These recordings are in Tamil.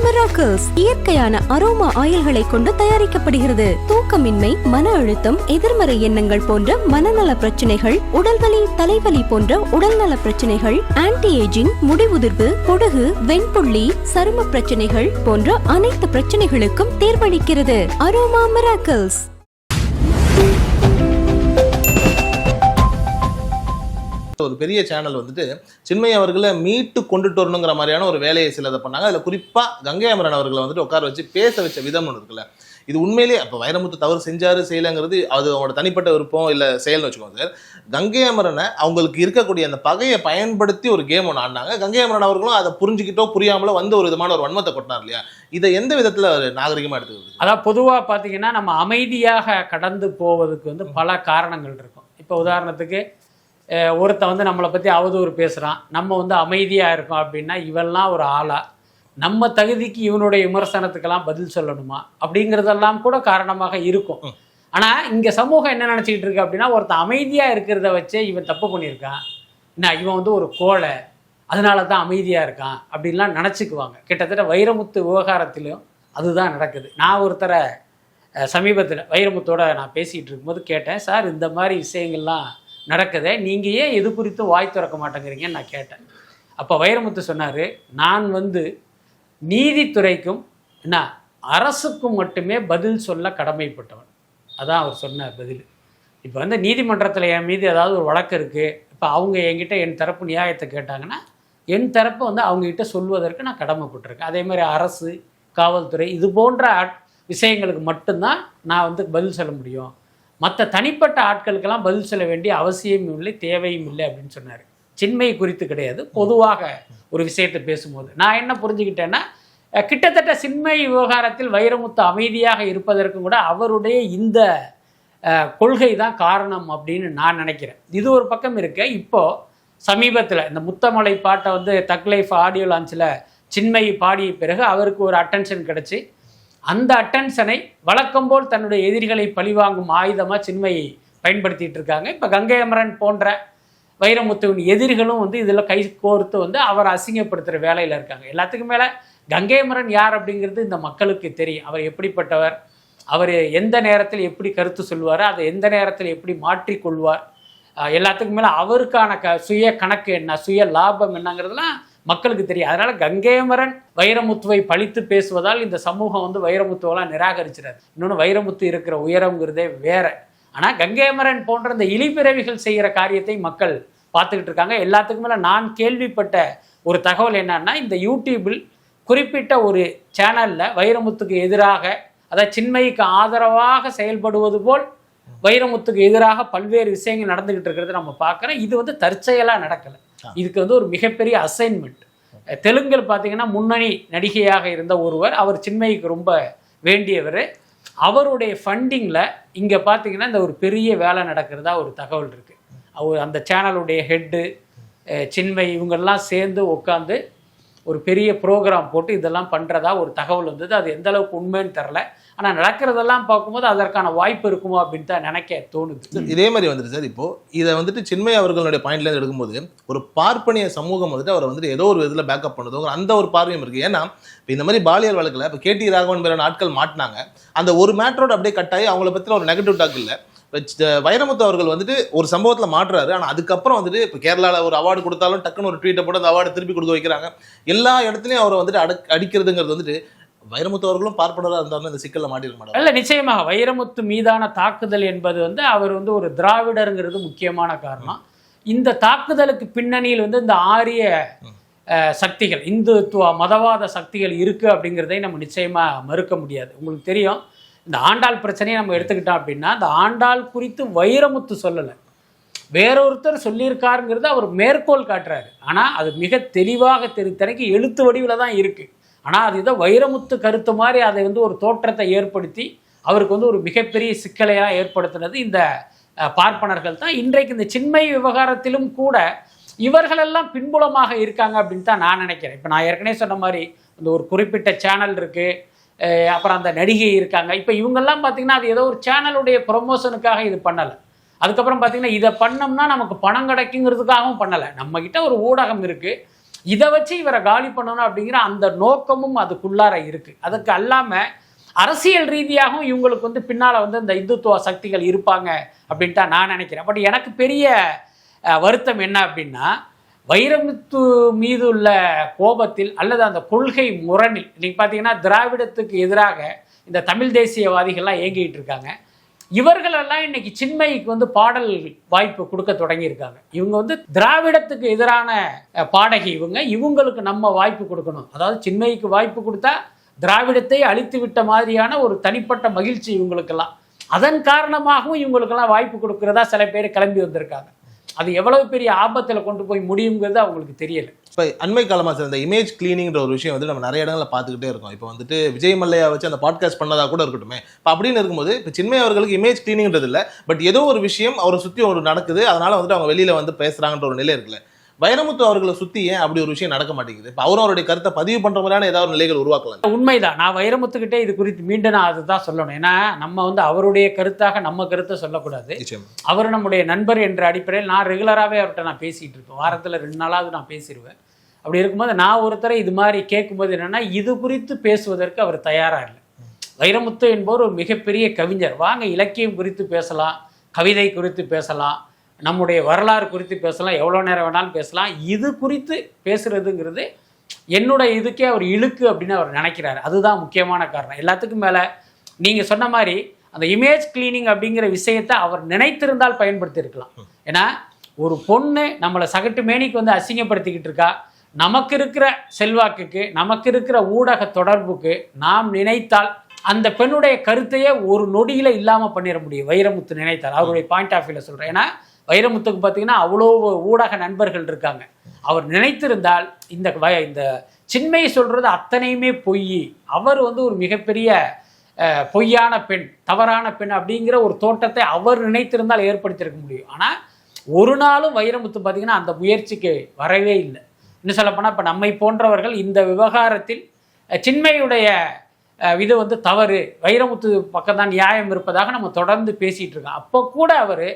மிராக்கிள்ஸ் இயற்கையான அரோமா ஆயில்களை கொண்டு தயாரிக்கப்படுகிறது. தூக்கமின்மை, மன அழுத்தம், எதிர்மறை எண்ணங்கள் போன்ற மனநல பிரச்சனைகள், உடல்வலி, தலைவலி போன்ற உடல்நல பிரச்சனைகள், ஆன்டி ஏஜிங், முடிவுதிர்வு, பொடுகு, வெண்புள்ளி, சரும பிரச்சனைகள் போன்ற அனைத்து பிரச்சனைகளுக்கும் தீர்வளிக்கிறது. Aroma miracles. ஒரு பெரிய சேனல் வந்துட்டு சின்மயி அவர்களை மீட்டு கொண்டுட்டு வரணுங்கிற மாதிரியான ஒரு வேலையை சிலதை பண்ணாங்க. அதில் குறிப்பாக கங்கை அமரன் அவர்களை வந்துட்டு உட்கார வச்சு பேச வச்ச விதம் ஒன்று இருக்குல்ல, இது உண்மையிலேயே அப்போ வைரமுத்து தவறு செஞ்சாரு செய்யலைங்கிறது அது அவங்களோட தனிப்பட்ட விருப்பம் இல்லை செயல்னு வச்சுக்கோங்க சார். கங்கை அமரனை அவங்களுக்கு இருக்கக்கூடிய அந்த பகையை பயன்படுத்தி ஒரு கேம் ஒன்று ஆடினாங்க. கங்கை அமரன் அவர்களும் அதை புரிஞ்சுக்கிட்டோ புரியாமலோ வந்து ஒரு விதமான ஒரு வன்மத்தை கொட்டினார் இல்லையா? இதை எந்த விதத்தில் நாகரிகமாக எடுத்துக்கிறது? அதான் பொதுவாக பார்த்தீங்கன்னா நம்ம அமைதியாக கடந்து போவதுக்கு வந்து பல காரணங்கள் இருக்கும். இப்போ உதாரணத்துக்கு ஒருத்தன் வந்து நம்மளை பற்றி அவதூறு பேசுகிறான், நம்ம வந்து அமைதியாக இருக்கோம் அப்படின்னா இவெல்லாம் ஒரு ஆளா, நம்ம தகுதிக்கு இவனுடைய விமர்சனத்துக்கெல்லாம் பதில் சொல்லணுமா அப்படிங்கிறதெல்லாம் கூட காரணமாக இருக்கும். ஆனால் இங்கே சமூகம் என்ன நினச்சிக்கிட்டு இருக்கு அப்படின்னா, ஒருத்தன் அமைதியாக இருக்கிறத வச்சே இவன் தப்பு பண்ணியிருக்கான், என்ன இவன் வந்து ஒரு கோழை, அதனால தான் அமைதியாக இருக்கான் அப்படின்லாம் நினச்சிக்குவாங்க. கிட்டத்தட்ட வைரமுத்து விவகாரத்திலையும் அதுதான் நடக்குது. நான் ஒருத்தரை சமீபத்தில் வைரமுத்தோட நான் பேசிகிட்டு இருக்கும்போது கேட்டேன், சார் இந்த மாதிரி விஷயங்கள்லாம் நடக்குதே, நீங்கள் ஏன் எது குறித்து வாய் திறக்க மாட்டேங்கிறீங்கன்னு நான் கேட்டேன். அப்போ வைரமுத்து சொன்னார், நான் வந்து நீதித்துறைக்கும் என்ன அரசுக்கும் மட்டுமே பதில் சொல்ல கடமைப்பட்டவன். அதான் அவர் சொன்ன பதில். இப்போ வந்து நீதிமன்றத்தில் என் மீது ஏதாவது ஒரு வழக்கு இருக்குது, இப்போ அவங்க என்கிட்ட என் தரப்பு நியாயத்தை கேட்டாங்கன்னா என் தரப்பை வந்து அவங்ககிட்ட சொல்வதற்கு நான் கடமைப்பட்டிருக்கேன். அதே மாதிரி அரசு, காவல்துறை இது போன்ற விஷயங்களுக்கு மட்டும்தான் நான் வந்து பதில் சொல்ல முடியும். மற்ற தனிப்பட்ட ஆட்களுக்கெல்லாம் பதில் சொல்ல வேண்டிய அவசியமும் இல்லை, தேவையும் இல்லை அப்படின்னு சொன்னார். சின்மயி குறித்து கிடையாது, பொதுவாக ஒரு விஷயத்தை பேசும்போது நான் என்ன புரிஞ்சுக்கிட்டேன்னா, கிட்டத்தட்ட சின்மயி விவகாரத்தில் வைரமுத்து அமைதியாக இருப்பதற்கும் கூட அவருடைய இந்த கொள்கை தான் காரணம் அப்படின்னு நான் நினைக்கிறேன். இது ஒரு பக்கம் இருக்க. இப்போது சமீபத்தில் இந்த முத்தமலை பாட்டை வந்து தக் லைஃப் ஆடியோ லான்ச்சில் சின்மயி பாடிய பிறகு அவருக்கு ஒரு அட்டென்ஷன் கிடச்சி, அந்த அட்டென்ஷனை வழக்கம்போல் தன்னுடைய எதிரிகளை பழிவாங்கும் ஆயுதமாக சின்மயி பயன்படுத்திகிட்டு இருக்காங்க. இப்போ கங்கை அமரன் போன்ற வைரமுத்துவின் எதிரிகளும் வந்து இதில் கை கோர்த்து வந்து அவரை அசிங்கப்படுத்துகிற வேலையில் இருக்காங்க. எல்லாத்துக்கும் மேலே கங்கை அமரன் யார் அப்படிங்கிறது இந்த மக்களுக்கு தெரியும். அவர் எப்படிப்பட்டவர், அவர் எந்த நேரத்தில் எப்படி கருத்து சொல்வார், அதை எந்த நேரத்தில் எப்படி மாற்றிக்கொள்வார், எல்லாத்துக்கும் மேலே அவருக்கான சுய கணக்கு என்ன, சுய லாபம் என்னங்கிறதுலாம் மக்களுக்கு தெரியும். அதனால் கங்கை அமரன் வைரமுத்துவை பழித்து பேசுவதால் இந்த சமூகம் வந்து வைரமுத்துவெல்லாம் நிராகரிச்சிடாது. இன்னொன்று வைரமுத்து இருக்கிற உயரங்கிறதே வேற. ஆனால் கங்கை அமரன் போன்ற இந்த இழிபிறவிகள் செய்கிற காரியத்தை மக்கள் பார்த்துக்கிட்டு இருக்காங்க. எல்லாத்துக்கும் மேலே நான் கேள்விப்பட்ட ஒரு தகவல் என்னன்னா, இந்த யூடியூபில் குறிப்பிட்ட ஒரு சேனலில் வைரமுத்துக்கு எதிராக, அதாவது சின்மயிக்கு ஆதரவாக செயல்படுவது போல் வைரமுத்துக்கு எதிராக பல்வேறு விஷயங்கள் நடந்துக்கிட்டு இருக்கிறது நம்ம பார்க்குறோம். இது வந்து தற்செயலாக நடக்கலை, இதுக்கு வந்து ஒரு மிகப்பெரிய அசைன்மெண்ட். தெலுங்கில் பார்த்தீங்கன்னா முன்னணி நடிகையாக இருந்த ஒருவர், அவர் சின்மயிக்கு ரொம்ப வேண்டியவர், அவருடைய ஃபண்டிங்கில் இங்கே பார்த்தீங்கன்னா இந்த ஒரு பெரிய வேலை நடக்கிறதா ஒரு தகவல் இருக்குது. அவர் அந்த சேனலுடைய ஹெட்டு சின்மயி இவங்கெல்லாம் சேர்ந்து உட்காந்து ஒரு பெரிய ப்ரோக்ராம் போட்டு இதெல்லாம் பண்ணுறதா ஒரு தகவல் வந்தது. அது எந்த அளவுக்கு உண்மைன்னு தெரில, ஆனால் நடக்கிறதெல்லாம் பார்க்கும்போது அதற்கான வாய்ப்பு இருக்குமோ அப்படின்னு தான் நினைக்க தோணுது. இதே மாதிரி வந்துட்டு சார், இப்போது இதை வந்துட்டு சின்மயி அவர்களுடைய பாயிண்ட்லேருந்து எடுக்கும்போது ஒரு பார்ப்பனிய சமூகம் வந்துட்டு அவரை வந்துட்டு ஏதோ ஒரு விதத்தில் பேக்கப் பண்ணுதோ அந்த ஒரு பார்வையும் இருக்குது. ஏன்னா இப்போ இந்த மாதிரி பாலியல் வழக்கில் இப்போ கேடி ராகவன் மேலே நாட்கள் மாட்டினாங்க, அந்த ஒரு மேட்டரோட அப்படியே கட்டாயி அவங்கள பற்றின ஒரு நெகட்டிவ் டாக் இல்லை. வைரமுத்து அவர்கள் வந்துட்டு ஒரு சம்பவத்தில் மாட்டுறாரு, ஆனால் அதுக்கப்புறம் வந்துட்டு இப்போ கேரளாவில் ஒரு அவார்டு கொடுத்தாலும் டக்குன்னு ஒரு ட்வீட்டை போட்டு அந்த அவார்டு திருப்பி கொடுக்க வைக்கிறாங்க. எல்லா இடத்துலையும் அவரை வந்துட்டு அடிக்கிறதுங்கிறது வந்துட்டு வைரமுத்து அவர்களும் பார்ப்பனராக இருந்தாலும் இந்த சிக்கலில் மாட்டிருக்க மாட்டாங்க. இல்லை, நிச்சயமாக வைரமுத்து மீதான தாக்குதல் என்பது வந்து அவர் வந்து ஒரு திராவிடருங்கிறது முக்கியமான காரணம். இந்த தாக்குதலுக்கு பின்னணியில் வந்து இந்த ஆரிய சக்திகள், இந்துத்துவ மதவாத சக்திகள் இருக்குது அப்படிங்கிறதை நம்ம நிச்சயமாக மறுக்க முடியாது. உங்களுக்கு தெரியும், இந்த ஆண்டாள் பிரச்சனையை நம்ம எடுத்துக்கிட்டோம் அப்படின்னா, இந்த ஆண்டாள் குறித்து வைரமுத்து சொல்லலை, வேறொருத்தர் சொல்லியிருக்காருங்கிறது அவர் மேற்கோள் காட்டுறாரு. ஆனால் அது மிக தெளிவாக தனக்கு எழுத்து வடிவில் தான் இருக்குது. ஆனால் அது இதை வைரமுத்து கருத்து மாதிரி அதை வந்து ஒரு தோற்றத்தை ஏற்படுத்தி அவருக்கு வந்து ஒரு மிகப்பெரிய சிக்கலையாக ஏற்படுத்தினது இந்த பார்ப்பனர்கள் தான். இன்றைக்கு இந்த சின்மயி விவகாரத்திலும் கூட இவர்களெல்லாம் பின்புலமாக இருக்காங்க அப்படின்னு தான் நான் நினைக்கிறேன். இப்போ நான் ஏற்கனவே சொன்ன மாதிரி இந்த ஒரு குறிப்பிட்ட சேனல் இருக்குது, அப்புறம் அந்த நடிகை இருக்காங்க. இப்போ இவங்கெல்லாம் பார்த்திங்கன்னா அது ஏதோ ஒரு சேனலுடைய ப்ரொமோஷனுக்காக இது பண்ணலை. அதுக்கப்புறம் பார்த்திங்கன்னா இதை பண்ணோம்னா நமக்கு பணம் கிடைக்குங்கிறதுக்காகவும் பண்ணலை. நம்மக்கிட்ட ஒரு ஊடகம் இருக்குது, இதை வச்சு இவரை காலி பண்ணணும் அப்படிங்கிற அந்த நோக்கமும் அதுக்குள்ளார இருக்குது. அதுக்கு அல்லாமல் அரசியல் ரீதியாகவும் இவங்களுக்கு வந்து பின்னால் வந்து இந்த இந்துத்துவ சக்திகள் இருப்பாங்க அப்படின்ட்டு நான் நினைக்கிறேன். பட் எனக்கு பெரிய வருத்தம் என்ன அப்படின்னா, வைரமுத்து மீது உள்ள கோபத்தில் அல்லது அந்த கொள்கை முரணில் இன்னைக்கு பார்த்தீங்கன்னா திராவிடத்துக்கு எதிராக இந்த தமிழ் தேசியவாதிகள்லாம் இயங்கிட்டு இருக்காங்க. இவர்களெல்லாம் இன்னைக்கு சின்மயிக்கு வந்து பாடல் வாய்ப்பு கொடுக்க தொடங்கியிருக்காங்க. இவங்க வந்து திராவிடத்துக்கு எதிரான பாடகி, இவங்களுக்கு நம்ம வாய்ப்பு கொடுக்கணும். அதாவது சின்மயிக்கு வாய்ப்பு கொடுத்தா திராவிடத்தை அழித்து விட்ட மாதிரியான ஒரு தனிப்பட்ட மகிழ்ச்சி இவங்களுக்கெல்லாம். அதன் காரணமாகவும் இவங்களுக்கெல்லாம் வாய்ப்பு கொடுக்கறதா சில பேர் கிளம்பி வந்திருக்காங்க. அது எவ்வளவு பெரிய ஆபத்தில் கொண்டு போய் முடியுங்கிறது அவங்களுக்கு தெரியல. இப்போ அண்மை காலமாக சார் இந்த இமேஜ் கிளீனிங்கிற ஒரு விஷயம் வந்து நம்ம நிறைய இடங்களில் பார்த்துக்கிட்டே இருக்கோம். இப்போ வந்துட்டு விஜய் மல்லையா வச்சு அந்த பாட்காஸ்ட் பண்ணதாக கூட இருக்கட்டுமே. இப்போ அப்படின்னு இருக்கும்போது இப்போ சின்மய் அவர்களுக்கு இமேஜ் கிளீனிங்கிறது இல்லை, பட் ஏதோ ஒரு விஷயம் அவரை சுற்றி ஒரு நடக்குது, அதனால வந்துட்டு அவங்க வெளியில் வந்து பேசுகிறாங்கன்ற ஒரு நிலை இருக்குல்ல. வைரமுத்து அவர்களை சுற்றி ஏன் அப்படி ஒரு விஷயம் நடக்க மாட்டேங்குது? இப்போ அவரும் அவருடைய கருத்தை பதிவு பண்ணுற மாதிரியான ஏதாவது ஒரு நிலைகள் உருவாக்கலாம். உண்மைதான். நான் வைரமுத்துக்கிட்டே இது குறித்து மீண்டும் நான் அதுதான் சொல்லணும். ஏன்னா நம்ம வந்து அவருடைய கருத்தாக நம்ம கருத்தை சொல்லக்கூடாது. அவர் நம்முடைய நண்பர் என்ற அடிப்படையில் நான் ரெகுலராகவே அவர்கிட்ட நான் பேசிகிட்டு இருப்பேன். வாரத்தில் 2 நாளாவது நான் பேசிடுவேன். அப்படி இருக்கும்போது நான் ஒருத்தரை இது மாதிரி கேட்கும்போது என்னென்னா, இது குறித்து பேசுவதற்கு அவர் தயாராக இல்லை. வைரமுத்து என்பவர் ஒரு மிகப்பெரிய கவிஞர். வாங்க இலக்கியம் குறித்து பேசலாம், கவிதை குறித்து பேசலாம், நம்முடைய வரலாறு குறித்து பேசலாம், எவ்வளோ நேரம் வேணாலும் பேசலாம். இது குறித்து பேசுகிறதுங்கிறது என்னோட இதுக்கே அவர் இழுக்கு அப்படின்னு அவர் நினைக்கிறாரு. அதுதான் முக்கியமான காரணம். எல்லாத்துக்கும் மேலே நீங்கள் சொன்ன மாதிரி அந்த இமேஜ் கிளீனிங் அப்படிங்கிற விஷயத்தை அவர் நினைத்திருந்தால் பயன்படுத்தியிருக்கலாம். ஏன்னா ஒரு பொண்ணு நம்மளை சகட்டு மேனிக்கு வந்து அசிங்கப்படுத்திக்கிட்டு இருக்கா, நமக்கு இருக்கிற செல்வாக்குக்கு, நமக்கு இருக்கிற ஊடக தொடர்புக்கு நாம் நினைத்தால் அந்த பெண்ணுடைய கருத்தையே ஒரு நொடியில் இல்லாமல் பண்ணிட முடியும். வைரமுத்து நினைத்தார். அவருடைய பாயிண்ட் ஆஃப் வியூவில் சொல்கிறேன். ஏன்னா வைரமுத்துக்கு பார்த்தீங்கன்னா அவ்வளோ ஊடக நண்பர்கள் இருக்காங்க. அவர் நினைத்திருந்தால் இந்த சின்மயை சொல்கிறது அத்தனையுமே பொய், அவர் வந்து ஒரு மிகப்பெரிய பொய்யான பெண், தவறான பெண் அப்படிங்கிற ஒரு தோட்டத்தை அவர் நினைத்திருந்தால் ஏற்படுத்தியிருக்க முடியும். ஆனால் ஒரு நாளும் வைரமுத்து பார்த்தீங்கன்னா அந்த முயற்சிக்கு வரவே இல்லை. இன்னும் சொல்லப்போனால் இப்போ நம்மை போன்றவர்கள் இந்த விவகாரத்தில் சின்மயுடைய இது வந்து தவறு, வைரமுத்து பக்கம் தான் நியாயம் இருப்பதாக நம்ம தொடர்ந்து பேசிகிட்டு இருக்கோம். அப்போ கூட அவர்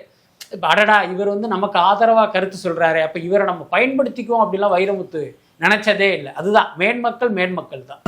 இப்போ அடடா இவர் வந்து நமக்கு ஆதரவாக கருத்து சொல்கிறாரு, அப்போ இவரை நம்ம பயன்படுத்திக்குவோம் அப்படிலாம் வைரமுத்து நினச்சதே இல்லை. அதுதான் மேன்மக்கள் தான்.